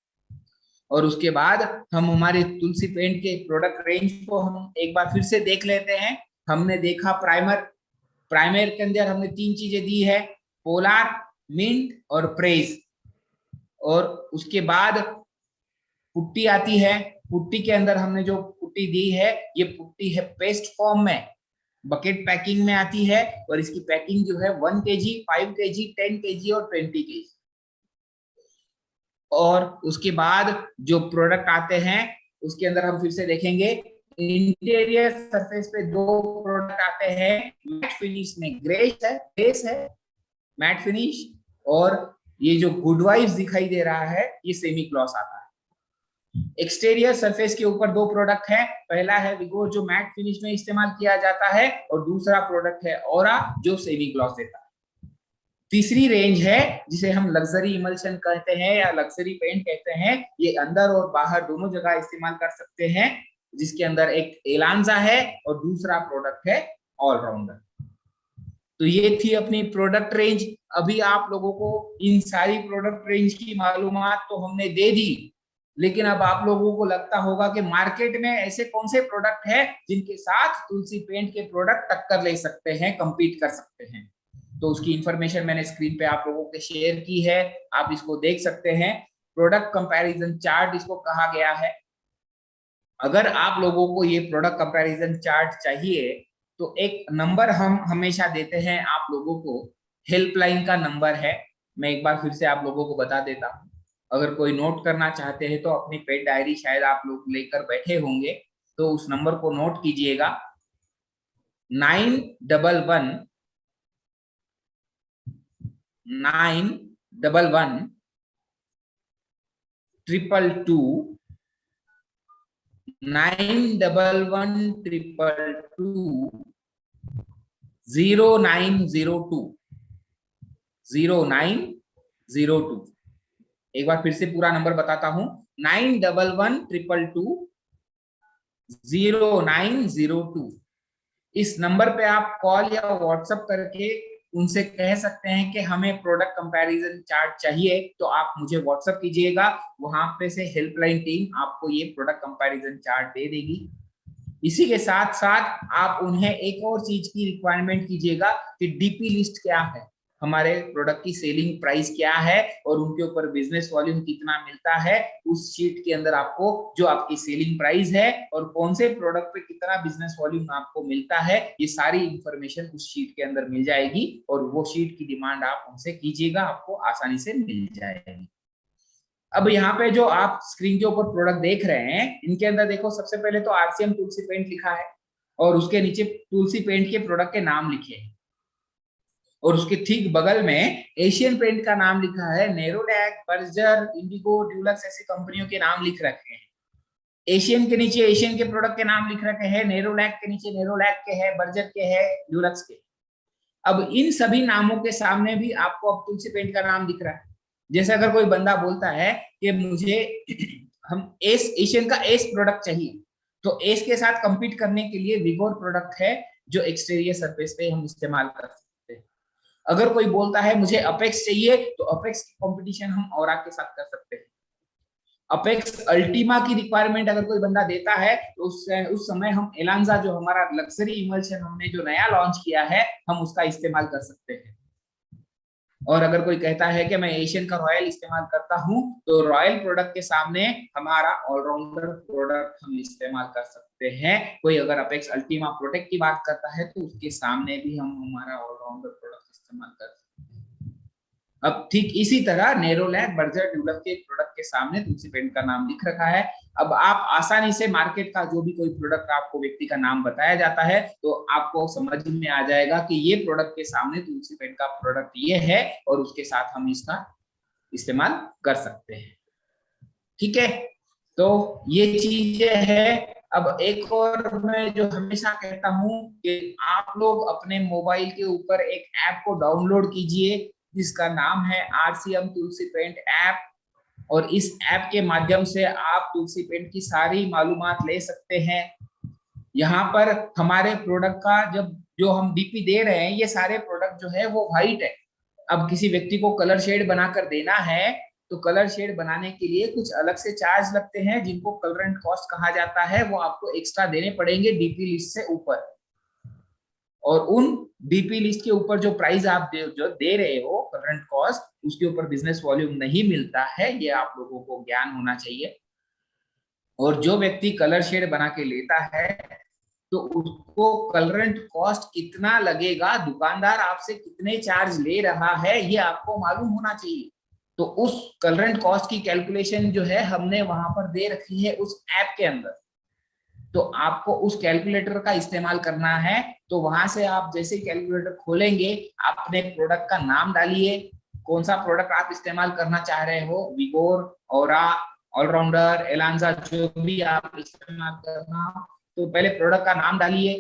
और उसके बाद हम हमारे तुलसी पेंट के प्रोडक्ट रेंज को हम एक बार फिर से देख लेते हैं। हमने देखा प्राइमर के अंदर हमने 3 चीजें दी है, पोलार, मिंट और प्रेज। और उसके बाद पुट्टी आती है। पुट्टी के अंदर हमने जो पुट्टी दी है ये पुट्टी है पेस्ट फॉर्म में, बकेट पैकिंग में आती है, और इसकी पैकिंग जो है 1 kg, 5 kg, 10 kg और 20 kg। और उसके बाद जो प्रोडक्ट आते हैं उसके अंदर हम फिर से देखेंगे, इंटीरियर सरफेस पे 2 प्रोडक्ट आते हैं, मैट फिनिश में ग्रेस है मैट फिनिश, और ये जो गुड वाइब्स दिखाई दे रहा है ये सेमी ग्लॉस आता है। एक्सटीरियर सरफेस के ऊपर 2 प्रोडक्ट है, पहला है विगोर जो मैट फिनिश में इस्तेमाल किया जाता है, और दूसरा प्रोडक्ट है ऑरा जो सेमी ग्लॉस देता है। तीसरी रेंज है जिसे हम लग्जरी इमल्शन कहते हैं या लग्जरी पेंट कहते हैं, ये अंदर और बाहर दोनों जगह इस्तेमाल कर सकते हैं, जिसके अंदर एक एलांजा है और दूसरा प्रोडक्ट है ऑलराउंडर। तो ये थी अपनी प्रोडक्ट रेंज। अभी आप लोगों को इन सारी प्रोडक्ट रेंज की मालूमात तो हमने दे दी, लेकिन अब आप लोगों को लगता होगा कि मार्केट में ऐसे कौन से प्रोडक्ट हैं जिनके साथ तुलसी पेंट के प्रोडक्ट टक्कर ले सकते हैं, कंपीट कर सकते हैं। तो उसकी इंफॉर्मेशन मैंने स्क्रीन पे आप लोगों के शेयर की है, आप इसको देख सकते हैं। प्रोडक्ट कंपैरिजन चार्ट इसको कहा गया है। अगर आप लोगों को ये प्रोडक्ट कंपैरिजन चार्ट चाहिए तो एक नंबर हम हमेशा देते हैं आप लोगों को, हेल्पलाइन का नंबर है, मैं एक बार फिर से आप लोगों को बता देता हूँ। अगर कोई नोट करना चाहते हैं तो अपनी पेन डायरी शायद आप लोग लेकर बैठे होंगे, तो उस नंबर को नोट कीजिएगा, 911 222 0902। एक बार फिर से पूरा नंबर बताता हूं, 911-222-0902। इस नंबर पे आप कॉल या व्हाट्सएप करके उनसे कह सकते हैं कि हमें प्रोडक्ट कंपैरिजन चार्ट चाहिए, तो आप मुझे व्हाट्सएप कीजिएगा, वहां पे से हेल्पलाइन टीम आपको ये प्रोडक्ट कंपैरिजन चार्ट दे देगी। इसी के साथ साथ आप उन्हें एक और चीज की रिक्वायरमेंट कीजिएगा कि डीपी लिस्ट क्या है, हमारे प्रोडक्ट की सेलिंग प्राइस क्या है और उनके ऊपर बिजनेस वॉल्यूम कितना मिलता है। उस शीट के अंदर आपको जो आपकी सेलिंग प्राइस है और कौन से प्रोडक्ट पे कितना बिजनेस वॉल्यूम आपको मिलता है, ये सारी इंफॉर्मेशन उस शीट के अंदर मिल जाएगी और वो शीट की डिमांड आप उनसे कीजिएगा, आपको आसानी से मिल जाएगी। अब यहाँ पे जो आप स्क्रीन के ऊपर प्रोडक्ट देख रहे हैं, इनके अंदर देखो सबसे पहले तो आरसीएम तुलसी पेंट लिखा है और उसके नीचे तुलसी पेंट के प्रोडक्ट के नाम लिखे हैं और उसके ठीक बगल में एशियन पेंट का नाम लिखा है, नेरोलैक, बर्जर, इंडिगो, ड्यूलक्स ऐसी कंपनियों के नाम लिख रखे हैं। एशियन के नीचे एशियन के प्रोडक्ट के नाम लिख रखे हैं, नेरोलैक के नीचे नेरोलैक के है, बर्जर के है, ड्यूलक्स के। अब इन सभी नामों के सामने भी आपको अब तुलसी पेंट का नाम दिख रहा है। जैसे अगर कोई बंदा बोलता है कि मुझे हम एशियन का एस प्रोडक्ट चाहिए, तो एस के साथ कंपीट करने के लिए विगोर प्रोडक्ट है जो एक्सटीरियर सरफेस पे हम इस्तेमाल कर सकते हैं। अगर कोई बोलता है मुझे अपेक्स चाहिए, तो अपेक्स की कंपटीशन हम औरा के साथ कर सकते हैं। अपेक्स अल्टीमा की रिक्वायरमेंट अगर कोई बंदा देता है, तो उस समय हम एलांजा जो हमारा लग्जरी इमल्शन हमने जो नया लॉन्च किया है, हम उसका इस्तेमाल कर सकते हैं। और अगर कोई कहता है कि मैं एशियन का रॉयल इस्तेमाल करता हूं, तो रॉयल प्रोडक्ट के सामने हमारा ऑलराउंडर प्रोडक्ट हम इस्तेमाल कर सकते हैं। कोई अगर अपेक्स अल्टीमा प्रोटेक्ट की बात करता है, तो उसके सामने भी हम हमारा ऑलराउंडर प्रोडक्ट इस्तेमाल कर सकते हैं। अब ठीक इसी तरह नेरोलैक, बर्जर, ड्यूलक्स के प्रोडक्ट के सामने तुलसी पेंट का नाम लिख रखा है। अब आप आसानी से मार्केट का जो भी कोई प्रोडक्ट आपको व्यक्ति का नाम बताया जाता है, तो आपको समझ में आ जाएगा कि ये प्रोडक्ट के सामने तुलसी पेंट का प्रोडक्ट ये है और उसके साथ हम इसका इस्तेमाल कर सकते हैं। ठीक है, तो ये चीजें है। अब एक और मैं जो हमेशा कहता हूं कि आप लोग अपने मोबाइल के ऊपर एक ऐप को डाउनलोड कीजिए जिसका नाम है आरसीएम तुलसी पेंट ऐप, और इस ऐप के माध्यम से आप तुलसी पेंट की सारी मालूमात ले सकते हैं। यहाँ पर हमारे प्रोडक्ट का जब जो हम डीपी दे रहे हैं, ये सारे प्रोडक्ट जो है वो व्हाइट है। अब किसी व्यक्ति को कलर शेड बनाकर देना है, तो कलर शेड बनाने के लिए कुछ अलग से चार्ज लगते हैं जिनको कलरेंट कॉस्ट कहा जाता है, वो आपको एक्स्ट्रा देने पड़ेंगे डीपी लिस्ट से ऊपर। और उन डीपी लिस्ट के ऊपर जो प्राइस आप जो दे रहे हो करंट कॉस्ट, उसके ऊपर बिजनेस वॉल्यूम नहीं मिलता है, ये आप लोगों को ज्ञान होना चाहिए। और जो व्यक्ति कलर शेड बना के लेता है, तो उसको करंट कॉस्ट कितना लगेगा, दुकानदार आपसे कितने चार्ज ले रहा है, ये आपको मालूम होना चाहिए। तो उस करंट कॉस्ट की कैलकुलेशन जो है हमने वहां पर दे रखी है उस ऐप के अंदर, तो आपको उस कैलकुलेटर का इस्तेमाल करना है। तो वहां से आप जैसे कैलकुलेटर खोलेंगे, अपने प्रोडक्ट का नाम डालिए, कौन सा प्रोडक्ट आप इस्तेमाल करना चाह रहे हो, विगोर, औरा, ऑलराउंडर, एलांजा, जो भी आप इस्तेमाल करना, तो पहले प्रोडक्ट का नाम डालिए।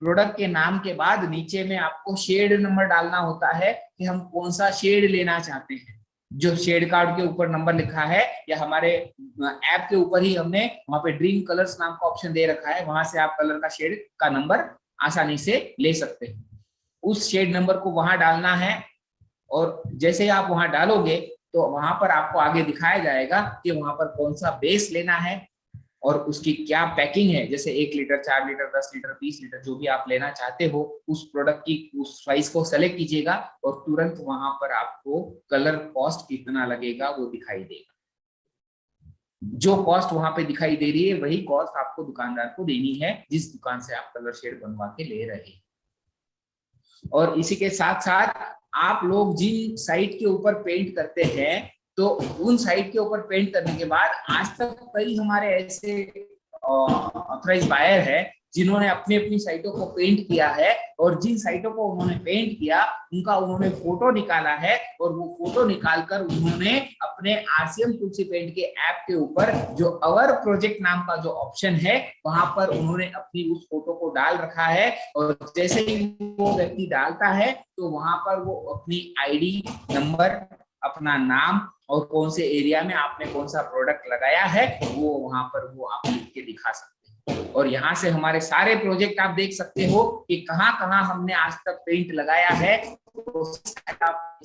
प्रोडक्ट के नाम के बाद नीचे में आपको शेड नंबर डालना होता है कि हम कौन सा शेड लेना चाहते हैं। जो शेड कार्ड के ऊपर नंबर लिखा है, या हमारे ऐप के ऊपर ही हमने वहां पे ड्रीम कलर्स नाम का ऑप्शन दे रखा है, वहां से आप कलर का शेड का नंबर आसानी से ले सकते हैं। उस शेड नंबर को वहां डालना है, और जैसे आप वहां डालोगे तो वहां पर आपको आगे दिखाया जाएगा कि वहां पर कौन सा बेस लेना है और उसकी क्या पैकिंग है। जैसे 1 लीटर, 4 लीटर, 10 लीटर, 20 लीटर, जो भी आप लेना चाहते हो, उस प्रोडक्ट की उस साइज को सेलेक्ट कीजिएगा और तुरंत वहां पर आपको कलर कॉस्ट कितना लगेगा वो दिखाई देगा। जो कॉस्ट वहां पे दिखाई दे रही है, वही कॉस्ट आपको दुकानदार को देनी है जिस दुकान से आप कलर शेड बनवा के ले रहे हैं। और इसी के साथ साथ आप लोग जिन साइट के ऊपर पेंट करते हैं, तो उन साइट के ऊपर पेंट करने के बाद आज तक कई हमारे ऐसे ऑथराइज्ड बायर है जिन्होंने अपनी अपनी साइटों को पेंट किया है, और जिन साइटों को उन्होंने पेंट किया उनका उन्होंने फोटो निकाला है, और वो फोटो निकालकर उन्होंने अपने आरसीएम तुलसी पेंट के ऐप के ऊपर जो अवर प्रोजेक्ट नाम का जो ऑप्शन है, वहां पर उन्होंने अपनी उस फोटो को डाल रखा है। और जैसे ही वो व्यक्ति डालता है, तो वहां पर वो अपनी आईडी नंबर, अपना नाम और कौन से एरिया में आपने कौन सा प्रोडक्ट लगाया है, वो वहां पर वो आप लिख के दिखा सकते हैं। और यहाँ से हमारे सारे प्रोजेक्ट आप देख सकते हो कि कहाँ कहाँ हमने आज तक पेंट लगाया है, तो आप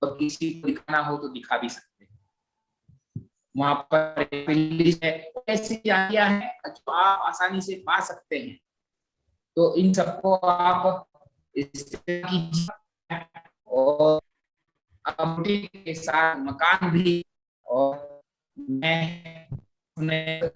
और किसी को दिखाना हो तो दिखा भी सकते हैं। वहां पर लिस्ट है, ऐसी जानकारियां हैं जो आप आसानी से पा सकते हैं। तो इन सबको आप इस्तेमाल कीजिए और अपने के साथ मकान भी। और मैं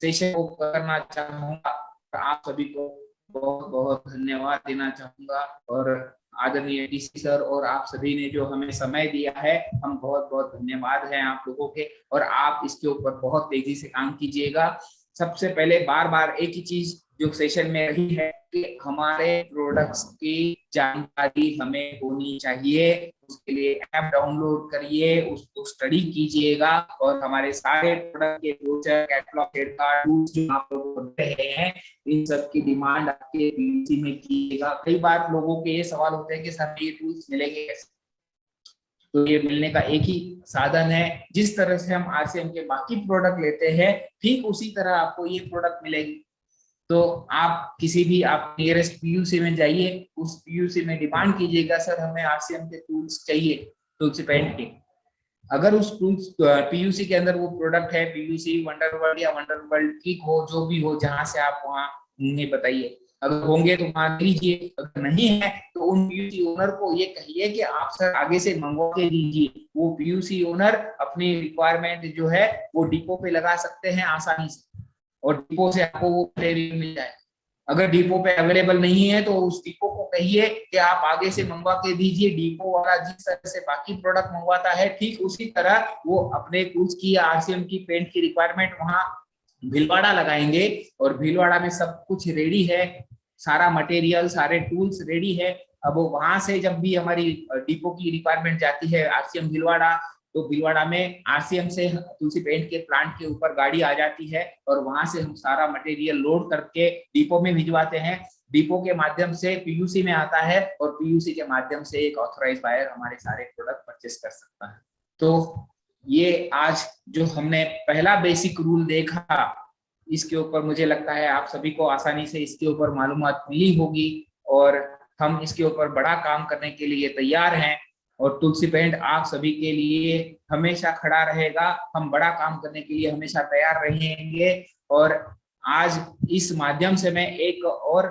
सेशन को करना चाहूंगा, आप सभी को बहुत बहुत धन्यवाद देना चाहूंगा। और आदरणीय डीसी सर और आप सभी ने जो हमें समय दिया है, हम बहुत बहुत धन्यवाद हैं आप लोगों के। और आप इसके ऊपर बहुत तेजी से काम कीजिएगा। सबसे पहले बार बार एक ही चीज जो सेशन में रही है कि हमारे प्रोडक्ट्स की जानकारी हमें होनी चाहिए। उसके लिए ऐप डाउनलोड करिए, उसको स्टडी कीजिएगा और हमारे सारे प्रोडक्ट के ब्रोचर, कैटलॉग, टूल्स जो आप लोग कर रहे हैं, इन सब की डिमांड आपके पीसी में कीजिएगा। कई बार लोगों के ये सवाल होते हैं कि सर ये टूल्स मिलेंगे कैसे? तो ये मिलने का एक ही साधन है। जिस तरह से हम आरसीएम के बाकी प्रोडक्ट लेते हैं, ठीक उसी तरह आपको ये प्रोडक्ट मिलेगी। तो आप किसी भी आप नियरेस्ट पीयूसी में जाइए, उस पीयूसी में डिमांड कीजिएगा सर हमें आरसीएम के टूल्स चाहिए, टूल्स पेंट के। अगर उस टूल्स पीयूसी के अंदर वो प्रोडक्ट है, पीयूसी वंडरवर्ल्ड या वंडरवर्ल्ड क्लिक हो, जो भी हो, जहां से आप वहां उन्हें बताइए। अगर होंगे तो वहां दीजिए, अगर नहीं है तो उन पीयूसी ओनर को ये कहिए कि आप सर आगे से मंगवा के दीजिए। वो पीयूसी ओनर अपनी रिक्वायरमेंट जो है वो डिपो पे लगा सकते हैं आसानी से, और डिपो से आपको वो मटेरियल मिल जाए। अगर डिपो पे अवेलेबल नहीं है तो उस डिपो को कहिए कि आप आगे से मंगवा के दीजिए। डिपो वाला जिस तरह से बाकी प्रोडक्ट मंगवाता है, ठीक उसी तरह वो अपने टूल्स की आरसीएम की पेंट की रिक्वायरमेंट वहां भीलवाड़ा लगाएंगे। और भीलवाड़ा में सब कुछ रेडी है, सारा मटेरियल, सारे टूल्स रेडी है। अब वो वहां से जब भी हमारी डिपो की रिक्वायरमेंट जाती है आरसीएम भीलवाड़ा, तो भीलवाड़ा में आरसीएम से तुलसी पेंट के प्लांट के ऊपर गाड़ी आ जाती है और वहां से हम सारा मटेरियल लोड करके डिपो में भिजवाते हैं। डिपो के माध्यम से पीयूसी में आता है और पीयूसी के माध्यम से एक ऑथराइज्ड बायर हमारे सारे प्रोडक्ट परचेस कर सकता है। तो ये आज जो हमने पहला बेसिक रूल देखा, इसके ऊपर मुझे लगता है आप सभी को आसानी से इसके ऊपर मालूमात मिली होगी और हम इसके ऊपर बड़ा काम करने के लिए तैयार हैं। और तुलसी पेंट आप सभी के लिए हमेशा खड़ा रहेगा। हम बड़ा काम करने के लिए हमेशा तैयार रहेंगे। और आज इस माध्यम से मैं एक और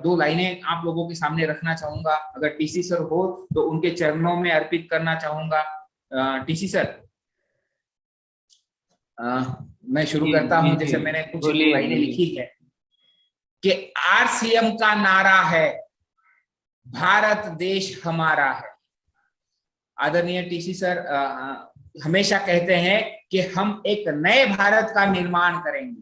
दो लाइनें आप लोगों के सामने रखना चाहूंगा। अगर टीसी सर हो तो उनके चरणों में अर्पित करना चाहूंगा। टीसी सर, मैं शुरू करता हूं। जैसे मैंने कुछ लाइनें लिखी है कि आरसीएम का नारा है, भारत देश हमारा है। आदरणीय टीसी सर हमेशा कहते हैं कि हम एक नए भारत का निर्माण करेंगे,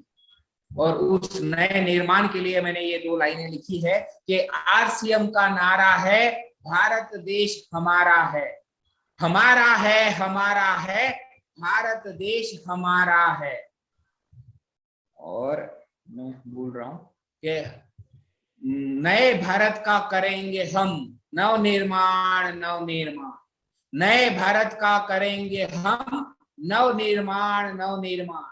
और उस नए निर्माण के लिए मैंने ये दो लाइनें लिखी है कि आरसीएम का नारा है, भारत देश हमारा है, हमारा है, हमारा है, भारत देश हमारा है। और मैं बोल रहा हूं कि नए भारत का करेंगे हम नवनिर्माण, नवनिर्माण, नए भारत का करेंगे हम नवनिर्माण, नवनिर्माण।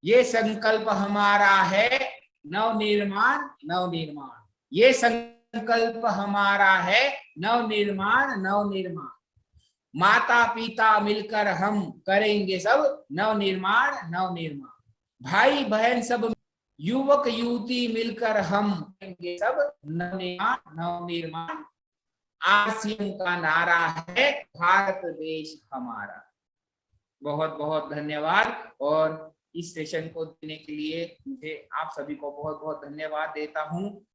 ये संकल्प हमारा है, नवनिर्माण, नवनिर्माण। ये संकल्प हमारा है, नवनिर्माण, नवनिर्माण। माता पिता मिलकर हम करेंगे सब नवनिर्माण, नवनिर्माण। भाई बहन सब, युवक युवती मिलकर हम करेंगे सब नवनिर्माण, नवनिर्माण। आरसीएम का नारा है, भारत देश हमारा। बहुत बहुत धन्यवाद। और इस सेशन को देने के लिए मुझे आप सभी को बहुत बहुत धन्यवाद देता हूं।